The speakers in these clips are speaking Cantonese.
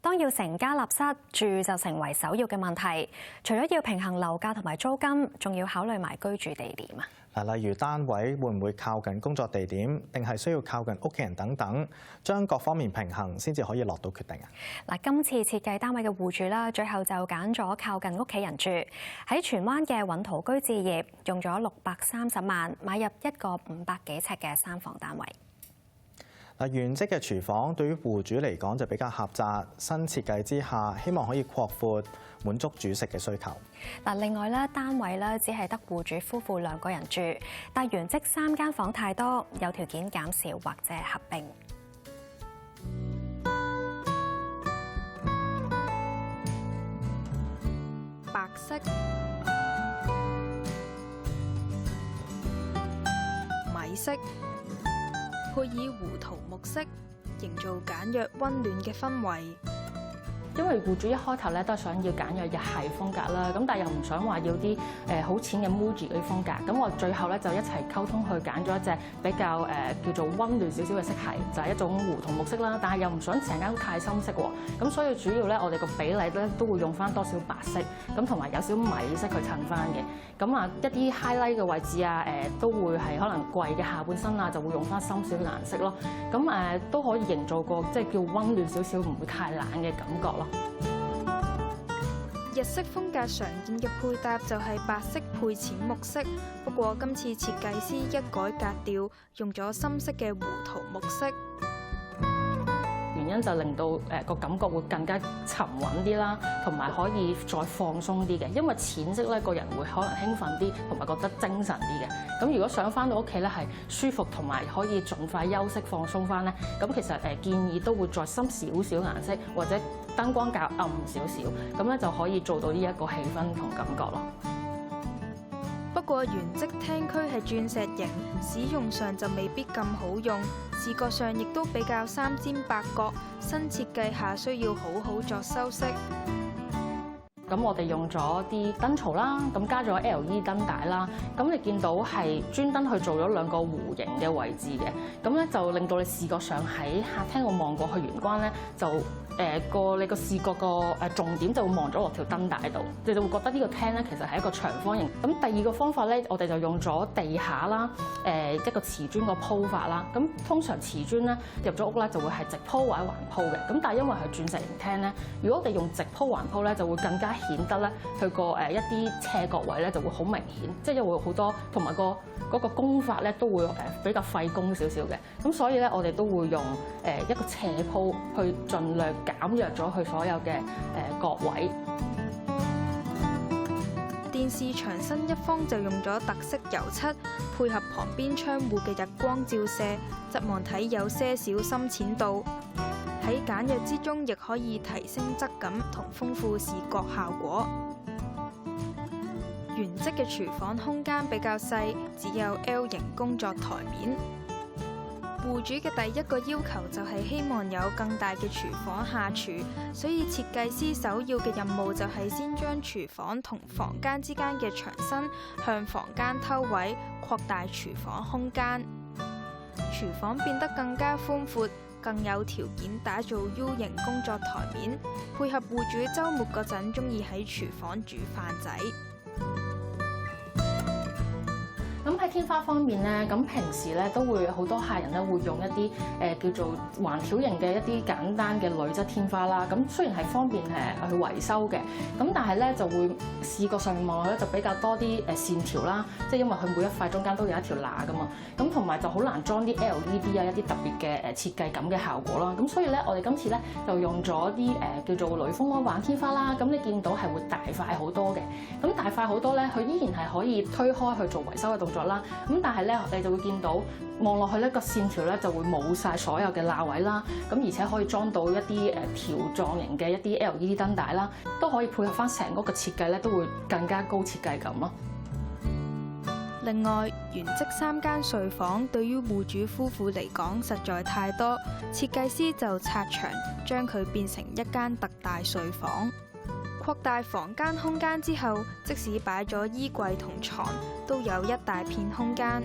當要成家立室，住就成為首要嘅問題。除咗要平衡樓價同埋租金，仲要考慮埋居住地點啊。例如單位會唔會靠近工作地點，定係需要靠近屋企人等等，將各方面平衡先至可以落到決定啊。今次設計單位嘅戶主啦，最後就揀咗靠近屋企人住，喺荃灣嘅穩陶居置業，用咗630萬買入一個500幾尺嘅3房單位。原則嘅廚房對於戶主嚟講就比較狹窄，新設計之下，希望可以擴闊，滿足煮食嘅需求。另外咧，單位咧只係得戶主夫婦2個人住，但原則3間房太多，有條件減少或者合併。白色、米色，配以胡桃木色，營造簡約溫暖嘅氛圍。因為戶主一開頭咧都係想要簡約日系風格啦，咁但係又唔想話要啲好淺嘅 Muji 嗰啲風格，咁我最後咧就一齊溝通去揀咗一隻比較叫做溫暖少少嘅色系，就係一種胡桃木色啦，但係又唔想成間屋太深色喎，咁所以主要咧我哋個比例咧都會用翻多少白色，咁同埋有少米色去襯翻嘅，咁啊一啲 highlight 嘅位置啊都會係可能櫃嘅下半身啊就會用翻深少少顏色咯，咁都可以營造個即係叫溫暖少少，唔會太冷嘅感覺咯。日式風格常見嘅配搭就係白色配淺木色，不過今次設計師一改格調，用咗深色嘅胡桃木色。原因就令到個感覺會更加沉穩啲啦，同埋可以再放鬆啲嘅。因為淺色咧，個人會可能興奮啲，同埋覺得精神啲嘅。咁如果想翻到屋企咧係舒服，同埋可以盡快休息放鬆翻咧，咁其實建議都會再深少少顏色，或者燈光較暗少少，咁咧就可以做到呢一個氣氛同感覺咯。不過原則廳區係鑽石型，使用上就未必咁好用，視覺上亦都比較三尖八角，新設計下需要好好作修飾。咁我哋用咗啲燈槽啦，咁加咗 LED 燈帶啦，咁你見到係專登去做咗2個弧形嘅位置嘅，咁咧就令到你視覺上喺客廳度望過去玄關咧，就你個視覺個重點就會望咗落條燈帶度，你就會覺得呢個廳咧其實係一個長方形。咁第2個方法咧，我哋就用咗地下啦，一個瓷磚個鋪法啦。咁通常瓷磚咧入咗屋咧就會係直鋪或者橫鋪嘅，咁但係因為係鑽石型廳咧，如果我哋用直鋪橫鋪咧，就會更加顯得咧佢個一啲斜角位咧就會好明顯，即係因為好多同埋嗰個工法咧都會比較費工少少嘅。咁所以咧我哋都會用一個斜鋪去盡量減弱咗佢所有嘅角位。電視牆身一方就用咗特色油漆，配合旁邊窗戶嘅日光照射，側望睇有些少深淺度。喺簡約之中，亦可以提升質感同豐富視覺效果。原則嘅廚房空間比較細，只有 L 型工作台面。戶主嘅第1個要求就係希望有更大嘅廚房下廚，所以設計師首要嘅任務就係先將廚房同房間之間嘅牆身向房間偷位，擴大廚房空間。廚房變得更加寬闊，更有條件打造 U 型工作台面，配合戶主週末嗰陣鍾意喺廚房煮飯仔。咁喺天花方面咧，咁平時咧都會好多客人咧會用一啲叫做橫條形嘅一啲簡單嘅鋁質天花啦。咁雖然係方便去維修嘅，咁但係咧就會視覺上面望落咧就比較多啲線條啦，即係因為佢每一塊中間都有一條罅噶嘛。咁同埋就好難裝啲 LED 啊，一啲特別嘅設計感嘅效果啦。咁所以咧我哋今次咧就用咗啲叫做鋁風魔幻天花啦。咁你見到係會大塊好多嘅。咁大塊好多咧，佢依然係可以推開去做維修嘅動作啦，咁但係咧，你就會見到望落去咧個線條咧就會冇晒所有嘅罅位啦，咁而且可以裝到一啲條狀型嘅一啲 LED 燈帶啦，都可以配合翻成屋嘅設計咧，都會更加高設計感咯。另外，原則3間睡房對於戶主夫婦嚟講實在太多，設計師就拆牆將佢變成1間特大睡房。擴大房間空間之後，即使擺咗衣櫃同床，都有一大片空間。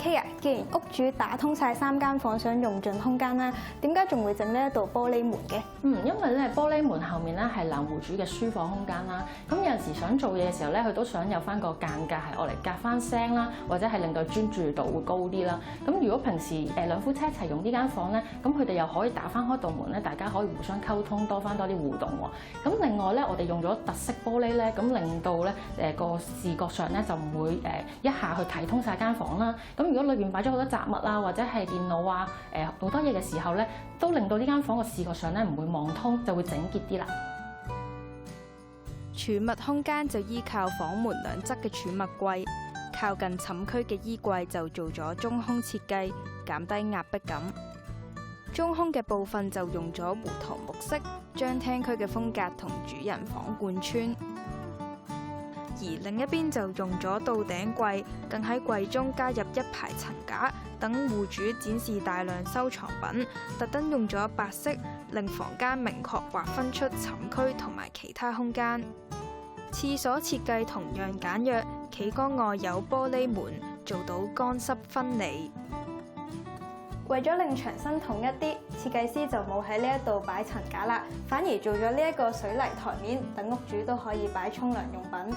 K 啊，既然屋主打通晒3間房，想用盡空間啦，點解仲會整呢一道玻璃門嘅？因為咧玻璃門後面咧係男戶主嘅書房空間啦。咁有陣時想做嘢嘅時候咧，佢都想有翻個間隔係愛嚟隔翻聲啦，或者係令到專注度會高啲啦。咁如果平時兩夫妻一齊用呢間房咧，咁佢哋又可以打翻開道門咧，大家可以互相溝通，多啲互動喎。咁另外咧，我哋用咗特色玻璃咧，咁令到咧個視覺上咧就唔會一下去睇通晒間房啦。咁如果裏邊擺咗好多雜物啊，或者係電腦啊，好多嘢嘅時候咧，都令到呢間房個視覺上咧唔會望通，就會整潔啲啦。儲物空間就依靠房門兩側嘅儲物櫃，靠近寢區嘅衣櫃就做咗中空設計，減低壓迫感。中空嘅部分就用咗胡桃木色，將廳區嘅風格同主人房貫穿。而另一邊就用咗到頂櫃，更喺櫃中加入一排層架，等戶主展示大量收藏品。特登用咗白色，令房間明確劃分出寢區同埋其他空間。廁所設計同樣簡約，企缸外有玻璃門，做到乾濕分離。為咗令牆身統一啲，設計師就冇喺呢一度擺層架啦，反而做咗呢一個水泥台面，等屋主都可以擺沖涼用品。